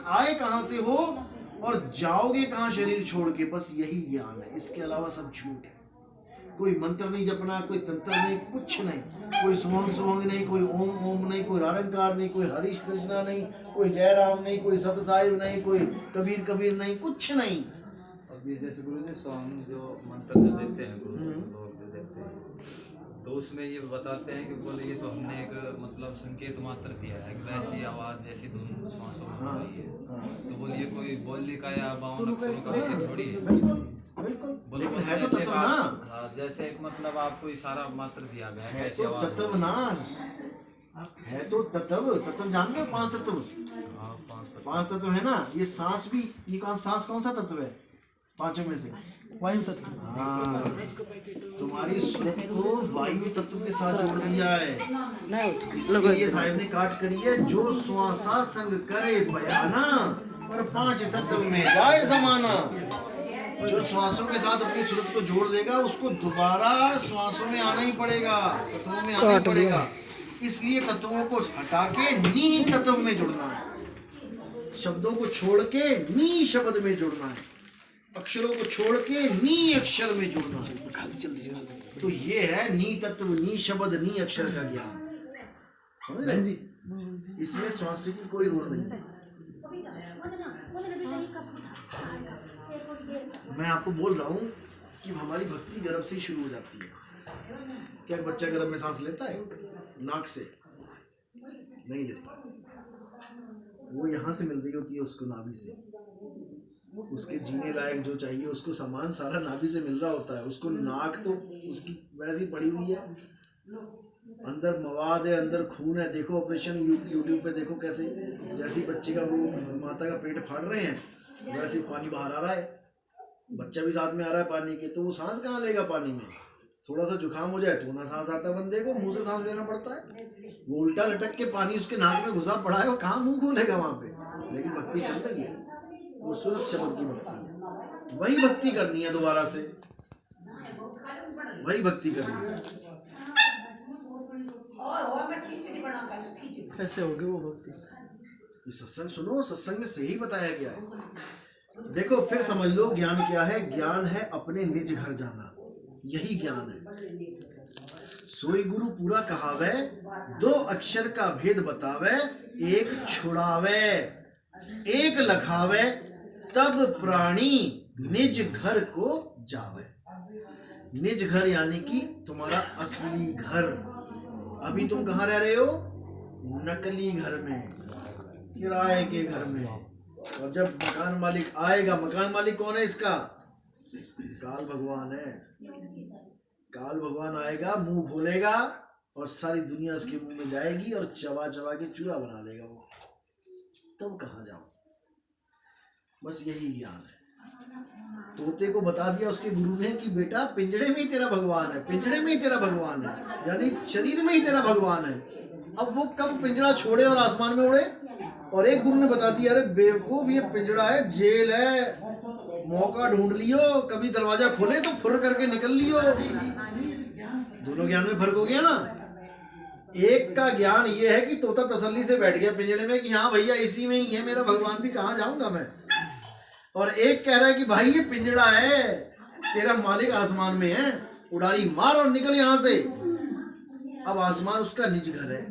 आए कहाँ से हो और जाओगे कहाँ शरीर छोड़ के, बस यही ज्ञान है। इसके अलावा सब झूठ है। कोई मंत्र नहीं जपना, कोई तंत्र नहीं, कुछ नहीं, कोई सुवंग सुवंग नहीं, कोई ओम ओम नहीं, कोई रारंकार नहीं, कोई हरीश कृष्णा नहीं, कोई जयराम नहीं, कोई सत साहिब नहीं, कोई कबीर कबीर नहीं, कुछ नहीं। अब ये जैसे गुरु जी सॉन्ग जो मंत्र जो देते हैं गुरु लोग जो देते हैं, तो उसमें ये बताते हैं कि बोले ये तो हमने एक मतलब संकेत मात्र दिया है, एक वैसी आवाज जैसी धुन श्वासों में हो रही है, तो बोलिए कोई बोलने का या 52 अक्षरों का विषय थोड़ी है। बिल्कुल बिल्कुल, लेकिन है तो तत्व ना। जैसे एक मतलब आपको इशारा मात्र दिया गया है तो तत्व ना, है तो तत्व। तत्व जान रहे हो? 5 तत्व, 5 तत्व है ना। ये सांस भी, ये सांस कौन सा तत्व है 5 में से? वायु तत्व। हाँ, तुम्हारी सुरत को वायु तत्व के साथ जोड़ दिया है। इसलिए साहिब ने काट करी है, जो श्वासा संग करे बयाना और 5 तत्व में जाए समाना। जो श्वासों के साथ अपनी सूरत को जोड़ देगा उसको दोबारा श्वासों में आना ही पड़ेगा, तत्वों में आना ही पड़ेगा। इसलिए तत्वों को हटा के नी तत्व में जुड़ना है, शब्दों को छोड़ के नी शब्द में जुड़ना है, अक्षरों को छोड़ के नी अक्षर में जुड़ना है। तो ये है नी तत्व, नी शब्द, नी अक्षर का ज्ञान। समझ रहे जी? इसमें श्वास की कोई रोड़ नहीं। मैं आपको बोल रहा हूँ कि हमारी भक्ति गर्भ से ही शुरू हो जाती है। क्या बच्चा गर्भ में सांस लेता है? नाक से नहीं लेता, वो यहाँ से मिल रही होती है उसको, नाभि से। उसके जीने लायक जो चाहिए उसको सामान सारा नाभि से मिल रहा होता है। उसको नाक तो उसकी वैसी पड़ी हुई है, अंदर मवाद है, अंदर खून है। देखो ऑपरेशन यूट्यूब पे देखो कैसे, जैसे बच्चे का वो माता का पेट फाड़ रहे हैं वैसे पानी बाहर आ रहा है, बच्चा भी साथ में आ रहा है पानी के। तो वो सांस कहाँ लेगा पानी में? थोड़ा सा जुकाम हो जाए तो ना सांस आता है बंदे को, मुंह से सांस लेना पड़ता है। वो उल्टा लटक के पानी उसके नाक में घुसा पड़ा है, वो कहाँ मुंह खोलेगा वहाँ पे? लेकिन भक्ति चल रही है, वो सूरत शब्द की भक्ति है। वही भक्ति करनी है, दोबारा से वही भक्ति करनी है। कैसे होगी वो भक्ति? ये सत्संग सुनो, सत्संग में सही बताया गया है। देखो फिर समझ लो ज्ञान क्या है। ज्ञान है अपने निज घर जाना, यही ज्ञान है। सोई गुरु पूरा कहावे, 2 अक्षर का भेद बतावे, एक छुड़ावे एक लखावे, तब प्राणी निज घर को जावे। निज घर यानी कि तुम्हारा असली घर। अभी तुम कहाँ रह रहे हो? नकली घर में, किराए के घर में। और जब मकान मालिक आएगा, मकान मालिक कौन है इसका? काल भगवान है। काल भगवान आएगा, मुंह खोलेगा और सारी दुनिया उसके मुंह में जाएगी और चबा चबा के चूरा बना देगा वो। तब कहाँ जाओ? बस यही ज्ञान है। तोते को बता दिया उसके गुरु ने कि बेटा पिंजड़े में ही तेरा भगवान है, पिंजड़े में ही तेरा भगवान है, यानी शरीर में ही तेरा भगवान है। अब वो कब पिंजड़ा छोड़े और आसमान में उड़े? और एक गुरु ने बता दिया, अरे बेवकूफ ये पिंजड़ा है, जेल है, मौका ढूंढ लियो, कभी दरवाजा खोले तो फुर करके निकल लियो। दोनों ज्ञान में फर्क हो गया ना। एक का ज्ञान ये है कि तोता तसल्ली से बैठ गया पिंजड़े में कि हाँ भैया इसी में ही है मेरा भगवान, भी कहाँ जाऊंगा मैं। और एक कह रहा है कि भाई ये पिंजड़ा है, तेरा मालिक आसमान में है, उड़ारी मार और निकल यहाँ से। अब आसमान उसका निज घर है।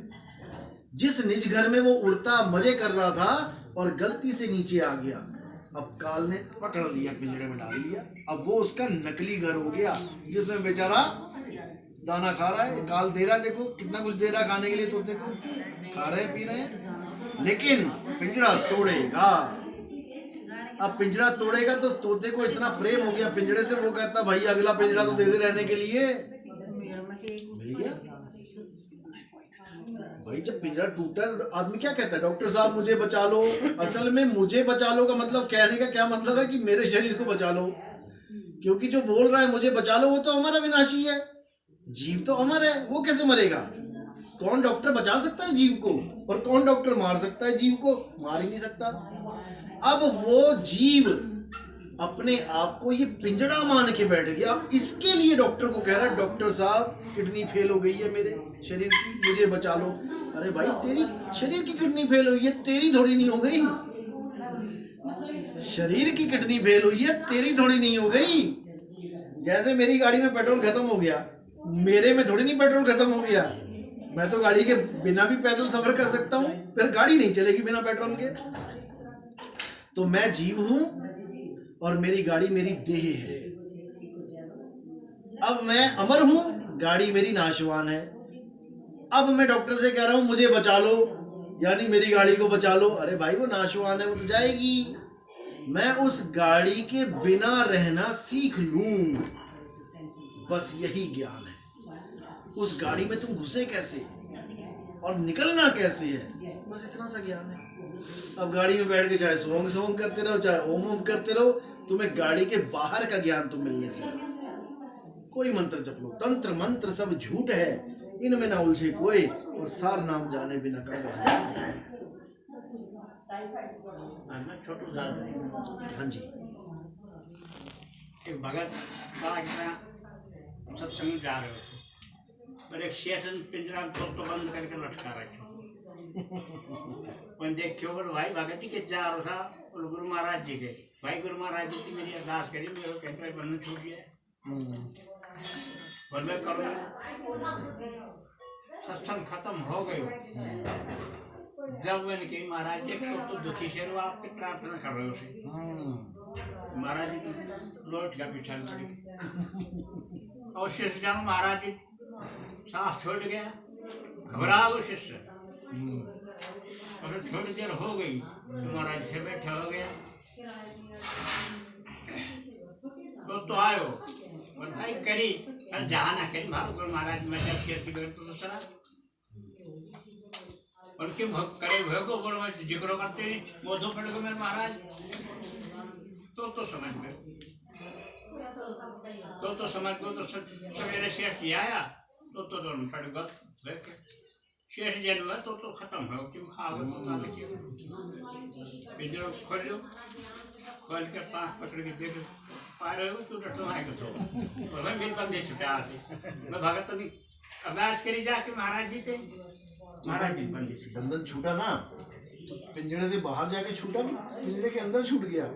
जिस निज घर में वो उड़ता मजे कर रहा था और गलती से नीचे आ गया, अब काल ने पकड़ लिया, पिंजड़े में डाल लिया। अब वो उसका नकली घर हो गया जिसमें बेचारा दाना खा रहा है। काल दे रहा है, देखो कितना कुछ दे रहा है खाने के लिए, तोते को खा रहे हैं पी रहे हैं, लेकिन पिंजड़ा तोड़ेगा। अब पिंजड़ा तोड़ेगा तो तोते को इतना प्रेम हो गया पिंजड़े से, वो कहता भाई अगला पिंजड़ा तो दे दे रहने के लिए। भैया भाई जब पिंजड़ा टूटा आदमी क्या कहता है? डॉक्टर साहब मुझे बचा लो। असल में मुझे बचा लो का मतलब, कहने का क्या मतलब है कि मेरे शरीर को बचा लो, क्योंकि जो बोल रहा है मुझे बचा लो वो तो अमर अविनाशी है। जीव तो अमर है, वो कैसे मरेगा? कौन डॉक्टर बचा सकता है जीव को? और कौन डॉक्टर मार सकता है जीव को? मार ही नहीं सकता। अब वो जीव अपने आप को ये पिंजड़ा मान के बैठ गया। अब इसके लिए डॉक्टर को कह रहा है, डॉक्टर साहब किडनी फेल हो गई है मेरे शरीर की, मुझे बचा लो। अरे भाई तेरी शरीर की किडनी फेल हुई है, तेरी थोड़ी नहीं हो गई। शरीर की किडनी फेल हुई है, तेरी थोड़ी नहीं हो गई। जैसे मेरी गाड़ी में पेट्रोल खत्म हो गया, मेरे में थोड़ी नहीं पेट्रोल खत्म हो गया। मैं तो गाड़ी के बिना भी पैदल सफर कर सकता हूँ, फिर गाड़ी नहीं चलेगी बिना पेट्रोल के। तो मैं जीव हूं और मेरी गाड़ी मेरी देह है। अब मैं अमर हूं, गाड़ी मेरी नाशवान है। अब मैं डॉक्टर से कह रहा हूं मुझे बचा लो, यानी मेरी गाड़ी को बचा लो। अरे भाई वो नाशवान है, वो तो जाएगी। मैं उस गाड़ी के बिना रहना सीख लूं, बस यही ज्ञान है। उस गाड़ी में तुम घुसे कैसे और निकलना कैसे है, बस इतना सा ज्ञान है। अब गाड़ी में बैठ के चाहे सोंग सोंग करते रहो, चाहे ओम ओम करते रहो, तुम्हें गाड़ी के बाहर का ज्ञान तो मिलने से कोई मंत्र जप लो, तंत्र मंत्र सब झूठ है, इनमें ना उलझे कोई, और सार नाम जाने बिना कौवा। छोटू साहब, हाँ जी। एक भगत सत्संग जा रहे होते, पर एक शेठ पिंजरा तो बंद करके लटका रखे। पण देखियो बोल भाई भगत जी के जा रहा था, बोल गुरु महाराज जी के, भाई गुरु महाराज जी की मेरी अरदास करी, मेरे कहते बंधन छूट गया। बोल मैं करूँ, सत्संग खत्म हो गयो। जब मैंने कही महाराज जी तो दुखी शेर हो, आपकी प्रार्थना कर रहे हो से महाराज जी तो लौट गया पीछा लौट, और शिष्य जानो महाराज जी सांस छोड़ गया, घबरा वो शिष्य। और थोड़ी देर हो गई तो महाराज से बैठा हो गया, तो आयो और भाई करी जहाँ ना करी भाव महाराज मैं तो सरा और क्यों करे हुए को बोलो मैं जिक्र करते नहीं मोधो पड़ गए मेरे महाराज। तो समझ गए, तो समझ गए। तो सवेरे शेष जी आया तो पड़ गए शेष जन हुआ तो खत्म हो क्यों खाओ पिंजरो खोलो, खोल के पाँच पकड़ के देख पा रहे हो तू डटो आएगा तो मैं बिल बंदे छुटा मैं भगत नहीं अभ्यास करी जाके महाराज जी थे, महाराज जी बंधन छूटा ना, तो पिंजरे से बाहर जाके छूटा कि पिंजरे के अंदर छूट गया?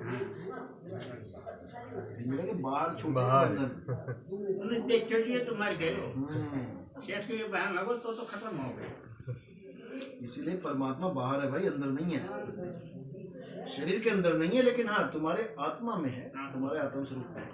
पिंजरे के बाहर छूट गया बंधन। देख छोड़िए तो मर गए शेठ के बहन लगो तो खत्म हो गए। इसीलिए परमात्मा बाहर है भाई, अंदर नहीं है। शरीर के अंदर नहीं है, लेकिन हाँ तुम्हारे आत्मा में है, तुम्हारे आत्म स्वरूप में।